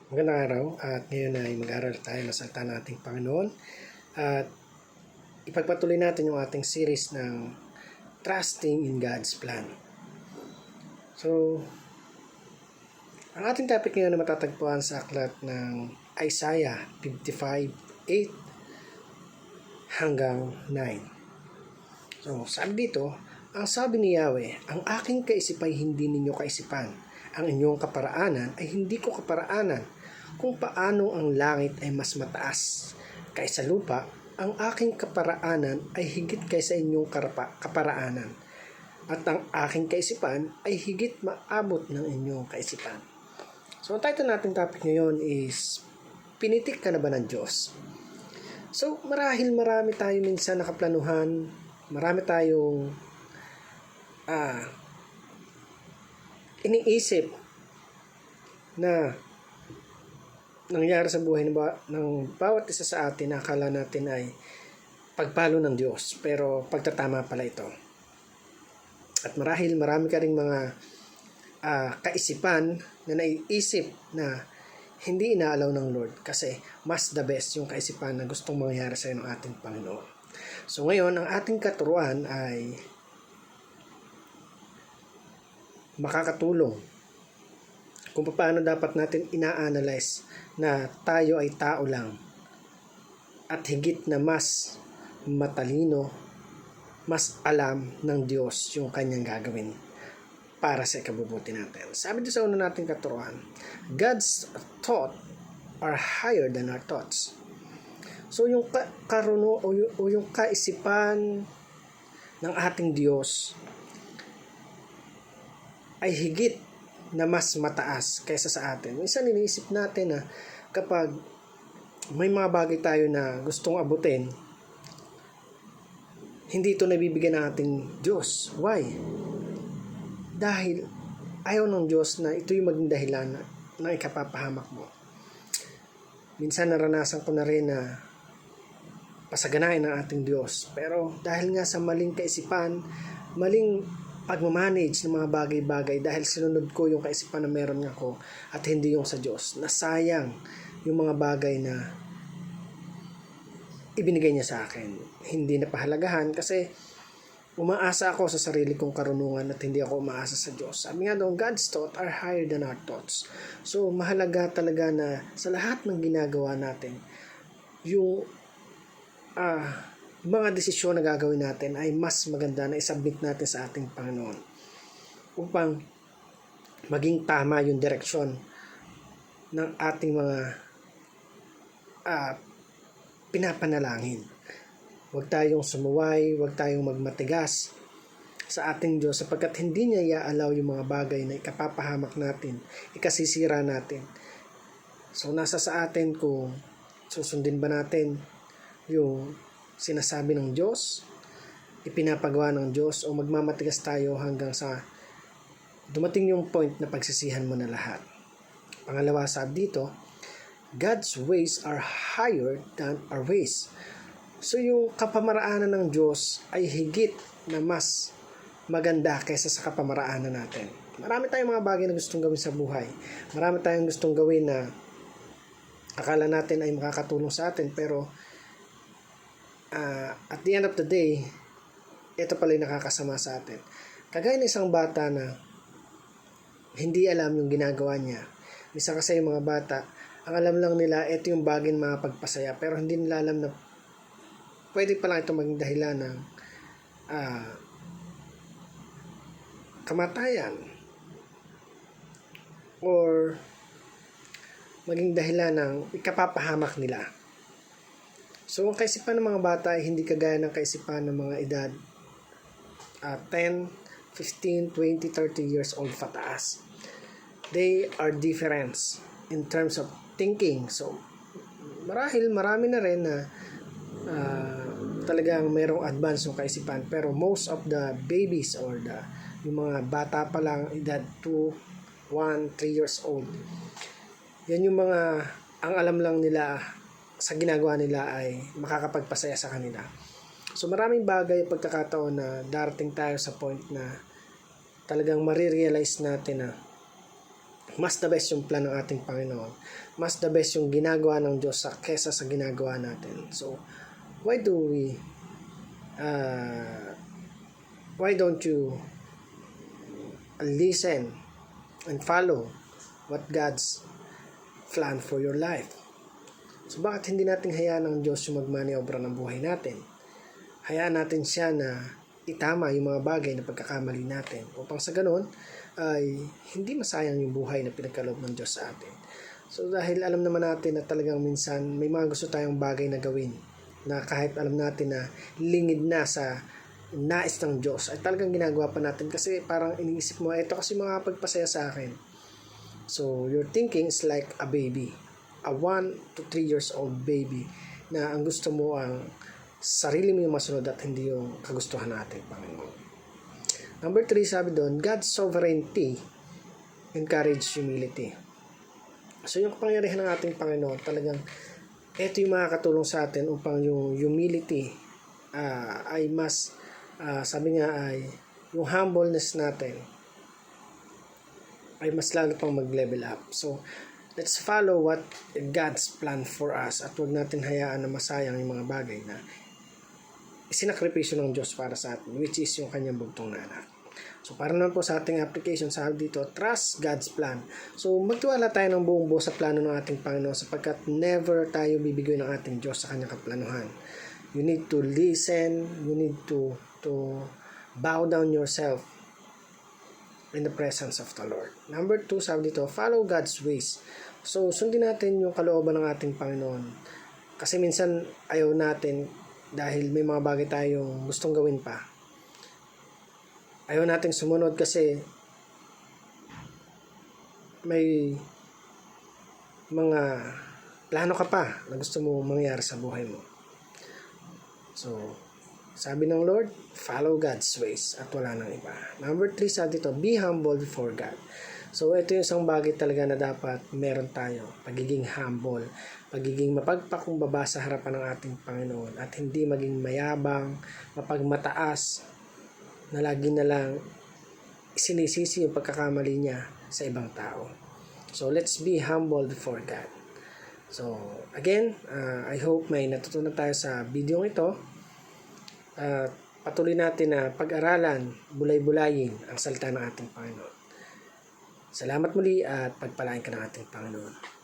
Magandang araw at ngayon ay mag-aaral tayo ng salita ng ating Panginoon at ipagpatuloy natin yung ating series ng Trusting in God's Plan. So, ang ating topic ngayon ay matatagpuan sa aklat ng Isaiah 55:8 hanggang 9. So, sabi dito, ang sabi ni Yahweh, ang aking kaisip ay hindi ninyo kaisipan, ang inyong kaparaanan ay hindi ko kaparaanan. Kung paano ang langit ay mas mataas kaysa lupa, ang aking kaparaanan ay higit kaysa inyong kaparaanan. At ang aking kaisipan ay higit maabot ng inyong kaisipan. So, ang title natin topic ngayon is, Pinitik ka na ba ng Diyos? So, marahil marami tayo minsan nakaplanuhan, marami tayong iniisip na nangyari sa buhay ng bawat isa sa atin, akala natin ay pagpalo ng Diyos, pero pagtatama pala ito. At marahil marami ka ring mga kaisipan na naiisip na hindi inaalaw ng Lord kasi mas the best yung kaisipan na gustong mangyari sa iyo ng ating Panginoon. So ngayon, ang ating katuruan ay makakatulong kung paano dapat natin ina-analyze na tayo ay tao lang at higit na mas matalino, mas alam ng Diyos yung kanyang gagawin para sa ikabubuti natin. Sabi dito sa una nating katuruan, God's thoughts are higher than our thoughts. So yung yung kaisipan ng ating Diyos ay higit na mas mataas kaysa sa atin. Minsan iniisip natin na kapag may mga bagay tayo na gustong abutin, hindi ito nabibigyan ng ating Diyos. Why? Dahil ayaw ng Diyos na ito yung maging dahilan na ikapapahamak mo. Minsan naranasan ko na rin na pasaganain ng ating Diyos. Pero dahil nga sa maling kaisipan, maling pagmamanage ng mga bagay-bagay, dahil sinunod ko yung kaisipan na meron ako at hindi yung sa Diyos, nasayang yung mga bagay na ibinigay niya sa akin. Hindi na pahalagahan kasi umaasa ako sa sarili kong karunungan at hindi ako umaasa sa Diyos. Sabi nga doon, God's thoughts are higher than our thoughts. So mahalaga talaga na sa lahat ng ginagawa natin, yung mga desisyon na gagawin natin ay mas maganda na isubmit natin sa ating Panginoon upang maging tama yung direksyon ng ating mga pinapanalangin. Huwag tayong sumuway, huwag tayong magmatigas sa ating Diyos sapagkat hindi niya i-allow yung mga bagay na ikapapahamak natin, ikasisira natin. So nasa sa atin kung susundin ba natin yung sinasabi ng Diyos, ipinapagawa ng Diyos, o magmamatigas tayo hanggang sa dumating yung point na pagsisihan mo na lahat. Pangalawa, sabi dito, God's ways are higher than our ways. So yung kapamaraanan ng Diyos ay higit na mas maganda kaysa sa kapamaraanan natin. Marami tayong mga bagay na gustong gawin sa buhay. Marami tayong gustong gawin na akala natin ay makakatulong sa atin, pero at the end of the day, ito pala yung nakakasama sa atin. Kagaya ng isang bata na hindi alam yung ginagawa niya. Minsan kasi yung mga bata, ang alam lang nila, ito yung bagay na makapagpasaya, pero hindi nila alam na pwede pala ito maging dahilan ng kamatayan or maging dahilan ng ikapapahamak nila. So, ang kaisipan ng mga bata ay hindi kagaya ng kaisipan ng mga edad 10, 15, 20, 30 years old pataas. They are different in terms of thinking. So, marami na rin na talagang mayroong advance ng kaisipan. Pero most of the babies or yung mga bata pa lang, edad 2, 1, 3 years old, yan yung mga, ang alam lang nila sa ginagawa nila ay makakapagpasaya sa kanila. So maraming bagay, pagkakataon na darating tayo sa point na talagang marirealize natin na mas the best yung plan ng ating Panginoon. Mas the best yung ginagawa ng Diyos kesa sa ginagawa natin. So, why don't you listen and follow what God's plan for your life? So, bakit hindi natin hayaan ng Diyos yung magmaniobra ng buhay natin? Hayaan natin siya na itama yung mga bagay na pagkakamali natin upang sa ganon ay hindi masayang yung buhay na pinagkaloob ng Diyos sa atin. So dahil alam naman natin na talagang minsan may mga gusto tayong bagay na gawin na kahit alam natin na lingid na sa nais ng Diyos ay talagang ginagawa pa natin kasi parang iniisip mo, ito kasi makapagpasaya sa akin. So your thinking is like a baby, a 1 to 3 years old baby na ang gusto mo ang sarili mo yung masunod at hindi yung kagustuhan natin, Panginoon. Number 3, sabi doon, God's sovereignty encourage humility. So yung kapangyarihan ng ating Panginoon, talagang ito yung makakatulong sa atin upang yung humility ay mas, sabi nga ay, yung humbleness natin ay mas lalo pang mag-level up. So, let's follow what God's plan for us at huwag natin hayaan na masayang yung mga bagay na isinakripisyo ng Diyos para sa atin, which is yung kanyang bugtong na anak. So, para naman po sa ating application, sabi dito, trust God's plan. So, magtiwala tayo ng buong buo sa plano ng ating Panginoon sapagkat never tayo bibigyan ng ating Diyos sa kanyang kaplanuhan. You need to listen, you need to bow down yourself in the presence of the Lord. Number 2, sabi dito, follow God's ways. So, sundin natin yung kalooban ng ating Panginoon. Kasi minsan, ayaw natin dahil may mga bagay tayong gustong gawin pa. Ayaw nating sumunod kasi may mga plano ka pa na gusto mo mangyari sa buhay mo. So, sabi ng Lord, follow God's ways at wala nang iba. Number 3, sabi dito, be humble before God. So, ito yung isang bagay talaga na dapat meron tayo. Pagiging humble. Pagiging mapagpakumbaba sa harapan ng ating Panginoon. At hindi maging mayabang, mapagmataas, na lagi na lang sinisisi yung pagkakamali niya sa ibang tao. So, let's be humble before God. So, again, I hope may natutunan tayo sa video ito. Patuloy natin na pag-aralan, bulay-bulayin ang salita ng ating Panginoon. Salamat muli at pagpalain ka ng ating Panginoon.